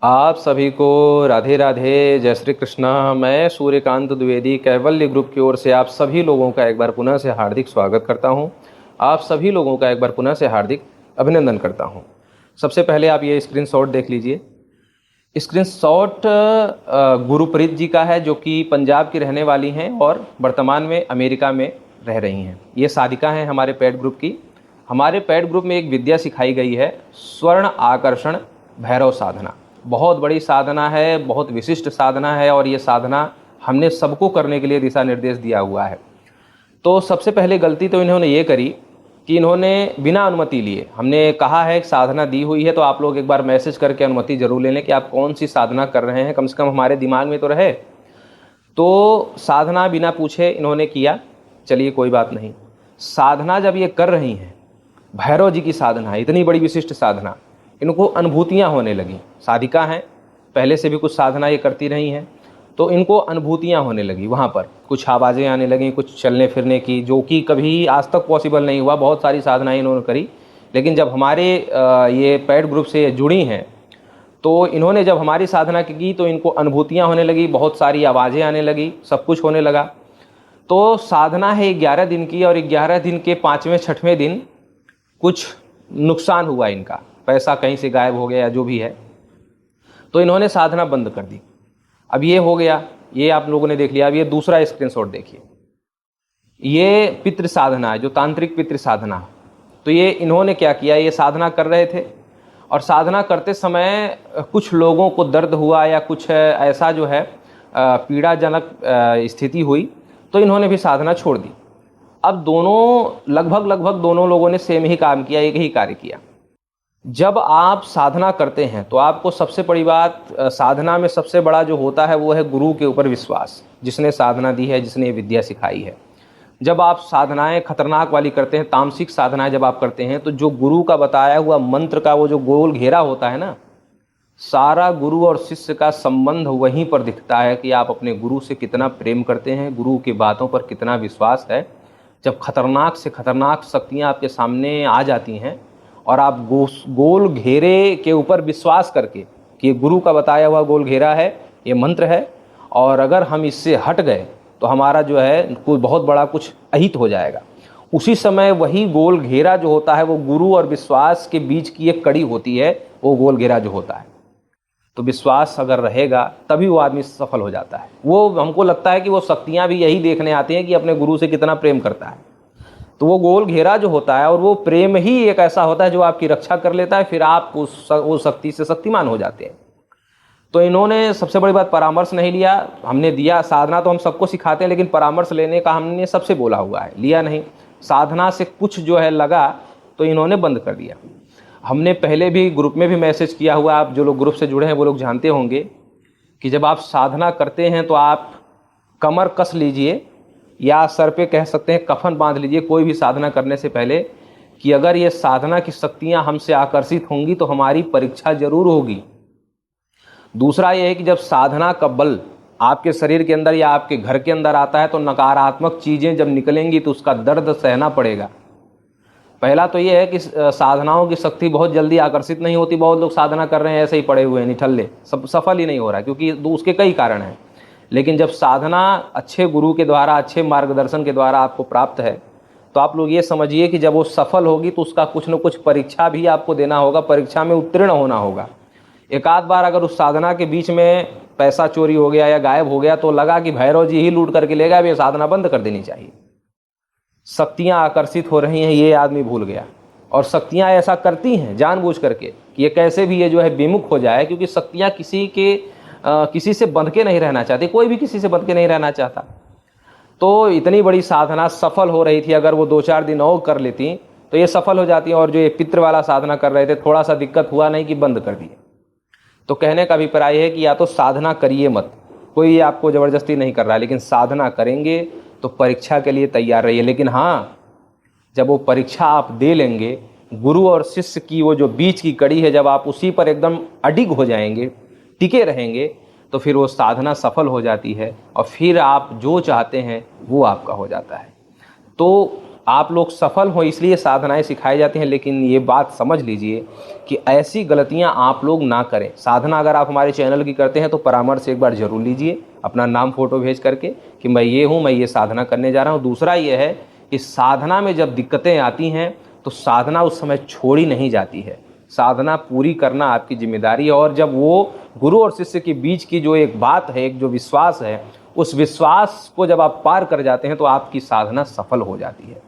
आप सभी को राधे राधे, जय श्री कृष्णा। मैं सूर्यकांत द्विवेदी कैवल्य ग्रुप की ओर से आप सभी लोगों का एक बार पुनः से हार्दिक स्वागत करता हूं। आप सभी लोगों का एक बार पुनः से हार्दिक अभिनंदन करता हूं। सबसे पहले आप ये स्क्रीनशॉट देख लीजिए। स्क्रीनशॉट गुरप्रीत जी का है, जो कि पंजाब की रहने वाली हैं और वर्तमान में अमेरिका में रह रही हैं। ये साधिका हैं हमारे पेड ग्रुप की। हमारे पेड ग्रुप में एक विद्या सिखाई गई है, स्वर्ण आकर्षण भैरव साधना। बहुत बड़ी साधना है, बहुत विशिष्ट साधना है और ये साधना हमने सबको करने के लिए दिशा निर्देश दिया हुआ है। तो सबसे पहले गलती तो इन्होंने ये करी कि इन्होंने बिना अनुमति लिए, हमने कहा है कि साधना दी हुई है तो आप लोग एक बार मैसेज करके अनुमति जरूर ले लें कि आप कौन सी साधना कर रहे हैं, कम से कम हमारे दिमाग में तो रहे। तो साधना बिना पूछे इन्होंने किया। चलिए कोई बात नहीं। साधना जब ये कर रही हैं, भैरव जी की साधना है, इतनी बड़ी विशिष्ट साधना, इनको अनुभूतियाँ होने लगी। साधिका हैं, पहले से भी कुछ साधना ये करती रही हैं, तो इनको अनुभूतियाँ होने लगी। वहाँ पर कुछ आवाज़ें आने लगीं, कुछ चलने फिरने की, जो कि कभी आज तक पॉसिबल नहीं हुआ। बहुत सारी साधनाएं इन्होंने करी, लेकिन जब हमारे ये पेड ग्रुप से जुड़ी हैं तो इन्होंने जब हमारी साधना की तो इनको अनुभूतियाँ होने लगी, बहुत सारी आवाज़ें आने लगी, सब कुछ होने लगा। तो साधना है 11 दिन की और 11 दिन के 5वें 6वें दिन कुछ नुकसान हुआ इनका, पैसा कहीं से गायब हो गया या जो भी है, तो इन्होंने साधना बंद कर दी। अब ये हो गया, ये आप लोगों ने देख लिया। अब ये दूसरा स्क्रीनशॉट देखिए। ये पितृ साधना है, जो तांत्रिक पितृ साधना। तो ये इन्होंने क्या किया, ये साधना कर रहे थे और साधना करते समय कुछ लोगों को दर्द हुआ या कुछ ऐसा जो है पीड़ाजनक स्थिति हुई, तो इन्होंने भी साधना छोड़ दी। अब दोनों लगभग दोनों लोगों ने सेम ही काम किया, एक ही कार्य किया। जब आप साधना करते हैं तो आपको सबसे बड़ी बात, साधना में सबसे बड़ा जो होता है वो है गुरु के ऊपर विश्वास, जिसने साधना दी है, जिसने विद्या सिखाई है। जब आप साधनाएं खतरनाक वाली करते हैं, तामसिक साधनाएं जब आप करते हैं, तो जो गुरु का बताया हुआ मंत्र का वो जो गोल घेरा होता है ना, सारा गुरु और शिष्य का संबंध वहीं पर दिखता है कि आप अपने गुरु से कितना प्रेम करते हैं, गुरु की बातों पर कितना विश्वास है। जब खतरनाक से खतरनाक शक्तियाँ आपके सामने आ जाती हैं और आप गोल घेरे के ऊपर विश्वास करके कि ये गुरु का बताया हुआ गोल घेरा है, ये मंत्र है, और अगर हम इससे हट गए तो हमारा जो है कोई बहुत बड़ा कुछ अहित हो जाएगा, उसी समय वही गोल घेरा जो होता है वो गुरु और विश्वास के बीच की एक कड़ी होती है, वो गोल घेरा जो होता है। तो विश्वास अगर रहेगा तभी वो आदमी सफल हो जाता है। वो हमको लगता है कि वो शक्तियाँ भी यही देखने आती हैं कि अपने गुरु से कितना प्रेम करता है। तो वो गोल घेरा जो होता है और वो प्रेम ही एक ऐसा होता है जो आपकी रक्षा कर लेता है, फिर आप उस शक्ति से शक्तिमान हो जाते हैं। तो इन्होंने सबसे बड़ी बात परामर्श नहीं लिया, हमने दिया। साधना तो हम सबको सिखाते हैं, लेकिन परामर्श लेने का हमने सबसे बोला हुआ है, लिया नहीं। साधना से कुछ जो है लगा तो इन्होंने बंद कर दिया। हमने पहले भी ग्रुप में भी मैसेज किया हुआ, आप जो लोग ग्रुप से जुड़े हैं वो लोग जानते होंगे कि जब आप साधना करते हैं तो आप कमर कस लीजिए या सर पे कह सकते हैं कफन बांध लीजिए कोई भी साधना करने से पहले, कि अगर ये साधना की शक्तियां हमसे आकर्षित होंगी तो हमारी परीक्षा जरूर होगी। दूसरा ये है कि जब साधना का बल आपके शरीर के अंदर या आपके घर के अंदर आता है तो नकारात्मक चीज़ें जब निकलेंगी तो उसका दर्द सहना पड़ेगा। पहला तो ये है कि साधनाओं की शक्ति बहुत जल्दी आकर्षित नहीं होती। बहुत लोग साधना कर रहे हैं ऐसे ही पड़े हुए हैं निठल्ले, सब सफल ही नहीं हो रहा, क्योंकि उसके कई कारण हैं। लेकिन जब साधना अच्छे गुरु के द्वारा, अच्छे मार्गदर्शन के द्वारा आपको प्राप्त है, तो आप लोग ये समझिए कि जब वो सफल होगी तो उसका कुछ न कुछ परीक्षा भी आपको देना होगा, परीक्षा में उत्तीर्ण होना होगा। एक आध बार अगर उस साधना के बीच में पैसा चोरी हो गया या गायब हो गया तो लगा कि भैरव जी ही लूट करके ले गया, ये साधना बंद कर देनी चाहिए। शक्तियाँ आकर्षित हो रही हैं ये आदमी भूल गया, और शक्तियाँ ऐसा करती हैं जानबूझ करके कि ये कैसे भी ये जो है विमुख हो जाए, क्योंकि शक्तियाँ किसी से बंध के नहीं रहना चाहती, कोई भी किसी से बंध के नहीं रहना चाहता। तो इतनी बड़ी साधना सफल हो रही थी, अगर वो 2-4 दिन और कर लेती तो ये सफल हो जाती। और जो ये पितृ वाला साधना कर रहे थे, थोड़ा सा दिक्कत हुआ नहीं कि बंद कर दिए। तो कहने का अभिप्राय है कि या तो साधना करिए मत, कोई आपको ज़बरदस्ती नहीं कर रहा है, लेकिन साधना करेंगे तो परीक्षा के लिए तैयार रहिए। लेकिन हाँ, जब वो परीक्षा आप दे लेंगे, गुरु और शिष्य की वो जो बीच की कड़ी है, जब आप उसी पर एकदम अडिग हो जाएंगे, टिके रहेंगे, तो फिर वो साधना सफल हो जाती है और फिर आप जो चाहते हैं वो आपका हो जाता है। तो आप लोग सफल हो इसलिए साधनाएं सिखाई जाती हैं, लेकिन ये बात समझ लीजिए कि ऐसी गलतियां आप लोग ना करें। साधना अगर आप हमारे चैनल की करते हैं तो परामर्श एक बार ज़रूर लीजिए, अपना नाम फ़ोटो भेज करके कि मैं ये हूँ, मैं ये साधना करने जा रहा हूँ। दूसरा ये है कि साधना में जब दिक्कतें आती हैं तो साधना उस समय छोड़ी नहीं जाती है, साधना पूरी करना आपकी जिम्मेदारी है। और जब वो गुरु और शिष्य के बीच की जो एक बात है, एक जो विश्वास है, उस विश्वास को जब आप पार कर जाते हैं तो आपकी साधना सफल हो जाती है।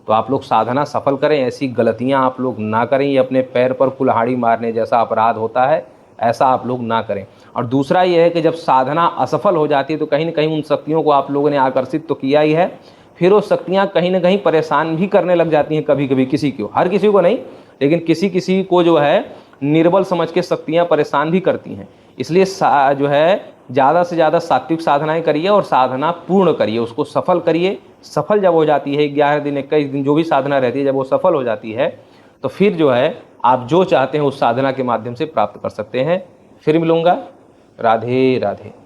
तो आप लोग साधना सफल करें, ऐसी गलतियां आप लोग ना करें। ये अपने पैर पर कुल्हाड़ी मारने जैसा अपराध होता है, ऐसा आप लोग ना करें। और दूसरा ये है कि जब साधना असफल हो जाती है तो कहीं ना कहीं उन शक्तियों को आप लोगों ने आकर्षित तो किया ही है, फिर वो शक्तियाँ कहीं ना कहीं परेशान भी करने लग जाती हैं कभी कभी, किसी को, हर किसी को नहीं, लेकिन किसी किसी को जो है निर्बल समझ के शक्तियाँ परेशान भी करती हैं। इसलिए जो है ज़्यादा से ज़्यादा सात्विक साधनाएं करिए और साधना पूर्ण करिए, उसको सफल करिए। सफल जब हो जाती है, 11 दिन 21 दिन जो भी साधना रहती है, जब वो सफल हो जाती है तो फिर जो है आप जो चाहते हैं उस साधना के माध्यम से प्राप्त कर सकते हैं। फिर मिलूँगा। राधे राधे।